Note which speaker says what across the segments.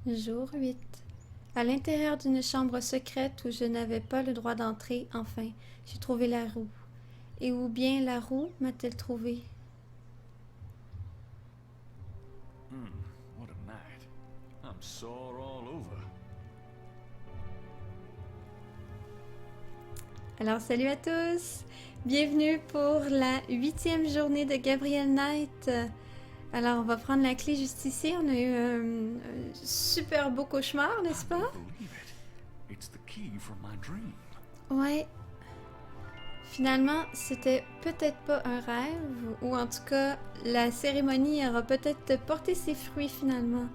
Speaker 1: Jour 8. À l'intérieur d'une chambre secrète où je n'avais pas le droit d'entrer, enfin, j'ai trouvé la roue. Et où bien la roue m'a-t-elle trouvé?
Speaker 2: What a night. I'm sore all over.
Speaker 1: Alors, salut à tous! Bienvenue pour la 8e journée de Gabriel Knight. Alors, on va prendre la clé juste ici. On a eu un super beau cauchemar, n'est-ce pas?
Speaker 2: It's the key from my dream.
Speaker 1: Ouais. Finalement, c'était peut-être pas un rêve, ou en tout cas, la cérémonie aura peut-être porté ses fruits finalement.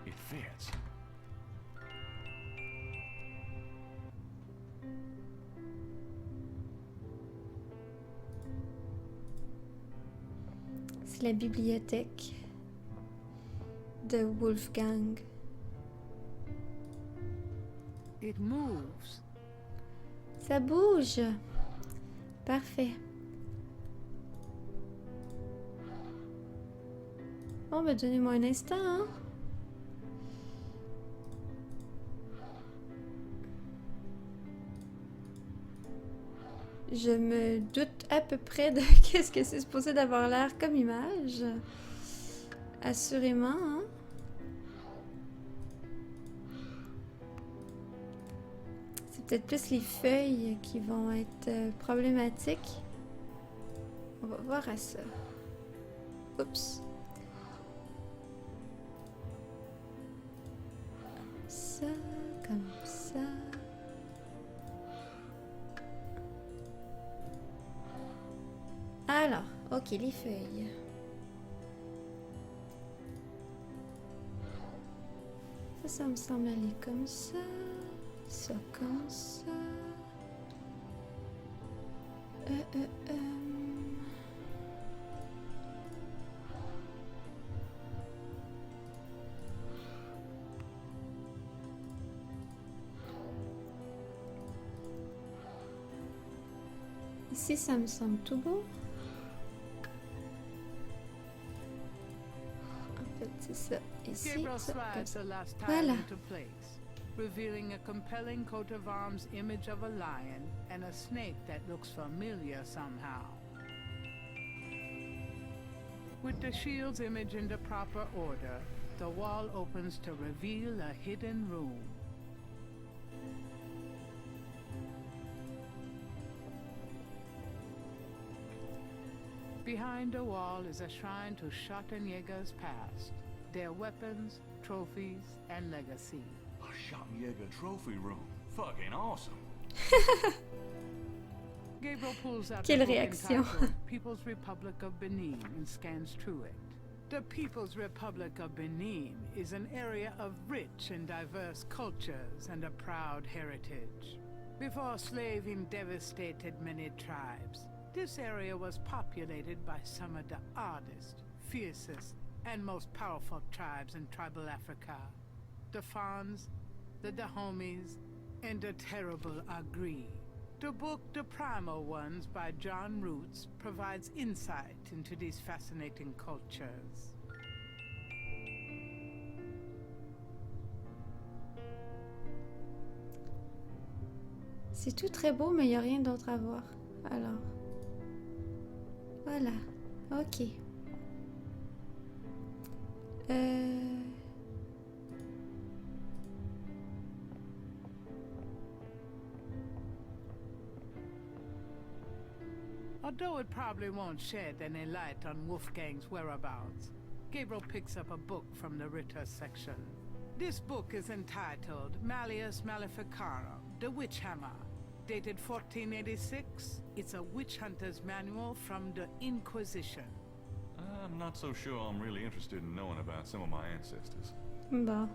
Speaker 2: It fits.
Speaker 1: C'est la bibliothèque de Wolfgang.
Speaker 3: It moves.
Speaker 1: Ça bouge. Parfait. Bon, ben donnez-moi un instant, hein. Je me doute à peu près de qu'est-ce que c'est supposé d'avoir l'air comme image. Assurément, hein. C'est peut-être plus les feuilles qui vont être problématiques. On va voir à ça. Oups. Ça, comme ça. Alors, ok, les feuilles. Ça me semble aller comme ça. Ça comme ça. Ici, ça me semble tout beau. En fait, c'est ça. Ici,
Speaker 3: Gabriel
Speaker 1: ça, comme
Speaker 3: slides
Speaker 1: ça.
Speaker 3: the last tile
Speaker 1: Voilà.
Speaker 3: into place, revealing a compelling coat of arms image of a lion and a snake that looks familiar somehow. With the shield's image in the proper order, the wall opens to reveal a hidden room. Behind the wall is a shrine to Shattenjëger's past, their weapons, trophies, and legacy.
Speaker 2: A Shattenjëger trophy room. Fucking awesome.
Speaker 3: Gabriel pulls out
Speaker 1: Quelle
Speaker 3: the book
Speaker 1: réaction.
Speaker 3: entitled People's Republic of Benin and scans through it. The People's Republic of Benin is an area of rich and diverse cultures and a proud heritage. Before slaving devastated many tribes, this area was populated by some of the oddest, fiercest, and most powerful tribes in tribal Africa. The Fons, the Dahomies, and the terrible Agri. The book The Primal Ones by John Roots provides insight into these fascinating cultures.
Speaker 1: C'est tout très beau, mais il n'y a rien d'autre à voir. Alors, voilà. Ok.
Speaker 3: Although it probably won't shed any light on Wolfgang's whereabouts, Gabriel picks up a book from the Ritter section. This book is entitled Malleus Maleficarum, The Witch Hammer. Dated 1486, it's a witch hunter's manual from the Inquisition.
Speaker 2: I'm not so sure I'm really interested in knowing about some of my ancestors.
Speaker 1: Bon.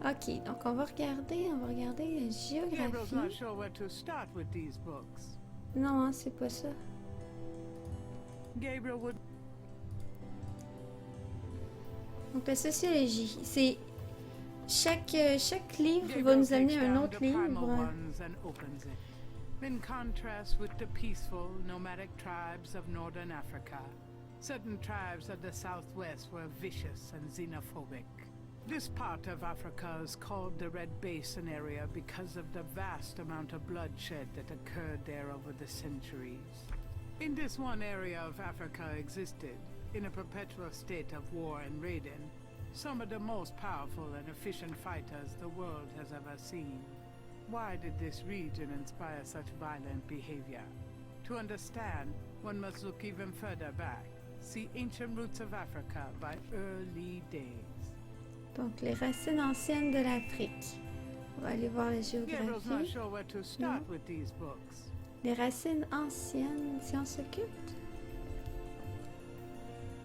Speaker 1: Ok, donc on va regarder la
Speaker 3: Gabriel's
Speaker 1: géographie.
Speaker 3: not sure where to start with these books.
Speaker 1: Non, hein, c'est pas ça.
Speaker 3: Gabriel would
Speaker 1: Donc la sociologie, c'est chaque livre va
Speaker 3: Gabriel
Speaker 1: nous amener
Speaker 3: takes
Speaker 1: un
Speaker 3: down
Speaker 1: autre
Speaker 3: the primal
Speaker 1: livre.
Speaker 3: ones and opens it. In contrast with the peaceful nomadic tribes of northern Africa, Certain tribes of the southwest were vicious and xenophobic. This part of Africa is called the Red Basin area because of the vast amount of bloodshed that occurred there over the centuries. In this one area of Africa existed, in a perpetual state of war and raiding, some of the most powerful and efficient fighters the world has ever seen. Why did this region inspire such violent behavior? To understand, one must look even further back. See Ancient Roots of Africa by Early Days.
Speaker 1: Donc, les racines anciennes de l'Afrique. On va aller voir la
Speaker 3: Gabriel's not
Speaker 1: géographie.
Speaker 3: sure where to start with these books.
Speaker 1: Les racines anciennes, sciences occultes.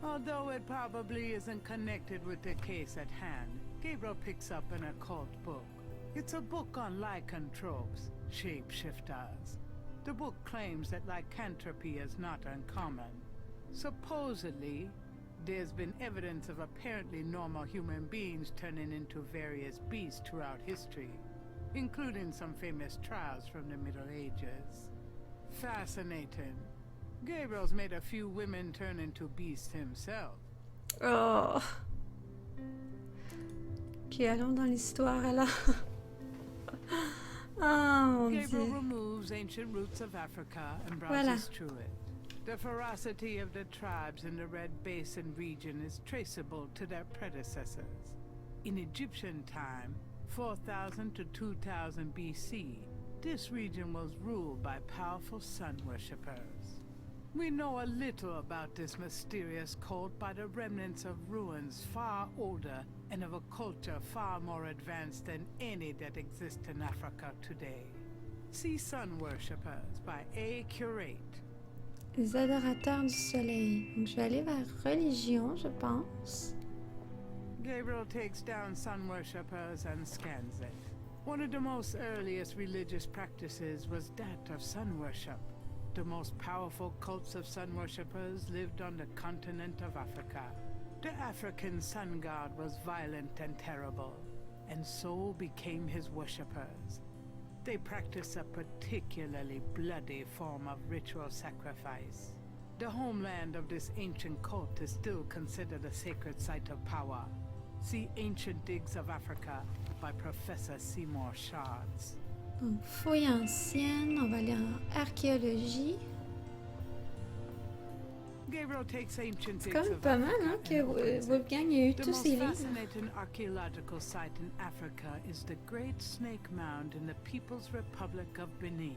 Speaker 3: Although it probably isn't connected with the case at hand, Gabriel picks up an occult book. It's a book on lycanthropes, shapeshifters. The book claims that lycanthropy is not uncommon. Supposedly, there's been evidence of apparently normal human beings turning into various beasts throughout history, including some famous trials from the Middle Ages. Fascinating. Gabriel's made a few women turn into beasts himself.
Speaker 1: Oh. Ok, allons dans l'histoire alors. Ah, mon
Speaker 3: Gabriel
Speaker 1: Dieu.
Speaker 3: removes Ancient Roots of Africa and
Speaker 1: Voilà.
Speaker 3: browses through it. The ferocity of the tribes in the Red Basin region is traceable to their predecessors. In Egyptian time, 4000 to 2000 BC, this region was ruled by powerful sun worshippers. We know a little about this mysterious cult by the remnants of ruins far older and of a culture far more advanced than any that exists in Africa today. See Sun Worshippers by A. Curate.
Speaker 1: Les adorateurs du soleil. Donc, je vais aller vers religion, je pense.
Speaker 3: Gabriel takes down Sun Worshippers and scans it. One of the most earliest religious practices was that of sun worship. The most powerful cults of sun worshippers lived on the continent of Africa. The African sun god was violent and terrible, and so became his worshippers. They practice a particularly bloody form of ritual sacrifice. The homeland of this ancient cult is still considered a sacred site of power. See Ancient Digs of Africa by Professor Seymour Shards.
Speaker 1: Donc, fouilles anciennes, on va aller en archéologie.
Speaker 3: Gabriel takes Ancient
Speaker 1: C'est
Speaker 3: Digs
Speaker 1: quand même
Speaker 3: of
Speaker 1: pas mal
Speaker 3: Africa
Speaker 1: hein, que
Speaker 3: and opens it.
Speaker 1: Wolfgang ait eu
Speaker 3: The
Speaker 1: tous
Speaker 3: most
Speaker 1: ces livres.
Speaker 3: fascinating archaeological site in Africa is the Great Snake Mound in the People's Republic of Benin,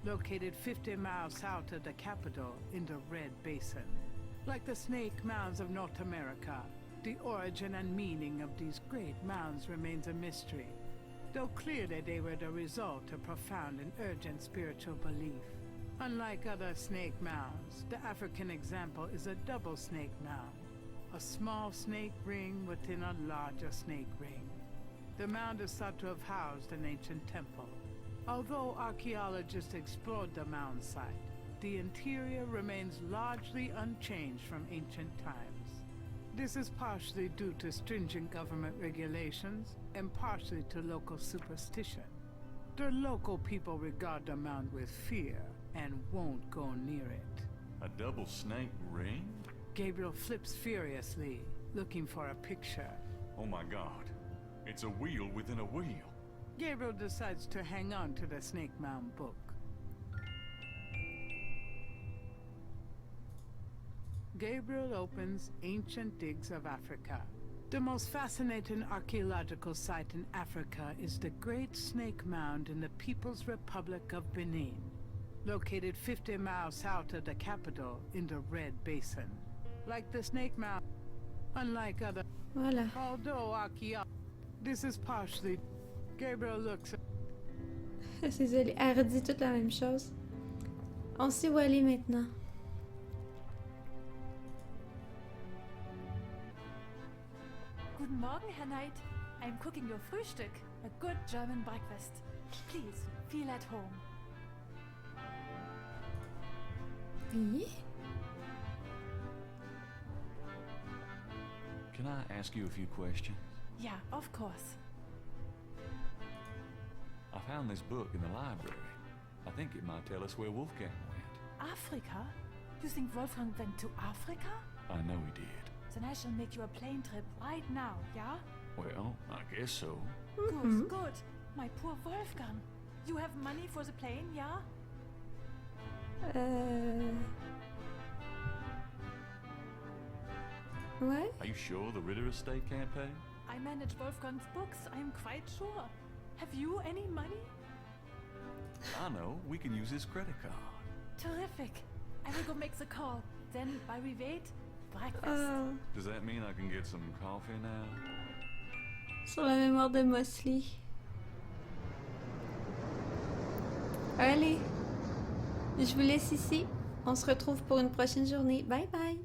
Speaker 3: located 50 miles south of the capital in the Red Basin. Like the snake mounds of North America, the origin and meaning of these great mounds remains a mystery, though clearly they were the result of profound and urgent spiritual belief. Unlike other snake mounds, the African example is a double snake mound, a small snake ring within a larger snake ring. The mound is thought to have housed an ancient temple. Although archaeologists explored the mound site, the interior remains largely unchanged from ancient times. This is partially due to stringent government regulations and partially to local superstition. The local people regard the mound with fear and won't go near it.
Speaker 2: A double snake ring?
Speaker 3: Gabriel flips furiously, looking for a picture.
Speaker 2: Oh my god. It's a wheel within a wheel.
Speaker 3: Gabriel decides to hang on to the Snake Mound book. Gabriel opens Ancient Digs of Africa. The most fascinating archaeological site in Africa is the Great Snake Mound in the People's Republic of Benin, located 50 miles south of the capital in the Red Basin. Like the Snake Mound, unlike other...
Speaker 1: Voilà.
Speaker 3: Although this is partially... Gabriel looks at...
Speaker 1: Désolée, elle redit toute la même chose. On sait où aller maintenant.
Speaker 4: Guten Morgen, Herr Knight. I'm cooking your Frühstück, a good German breakfast. Please, feel at home.
Speaker 1: Oui.
Speaker 2: Can I ask you a few questions?
Speaker 4: Yeah, of course.
Speaker 2: I found this book in the library. I think it might tell us where Wolfgang went.
Speaker 4: Afrika? You think Wolfgang went to Africa?
Speaker 2: I know he did.
Speaker 4: Then I shall make you a plane trip right now, yeah?
Speaker 2: Well, I guess so.
Speaker 4: Good, good. My poor Wolfgang. You have money for the plane, yeah?
Speaker 1: Ouais.
Speaker 2: Are you sure the Ritter estate can't pay?
Speaker 4: I manage Wolfgang's books, I'm quite sure. Have you any money?
Speaker 2: I know. We can use his credit card.
Speaker 4: Terrific. I will go make the call. Then, while we wait, breakfast.
Speaker 2: Does that mean I can get some coffee now?
Speaker 1: Sur la mémoire de Mosley. Allez, je vous laisse ici. On se retrouve pour une prochaine journée. Bye bye.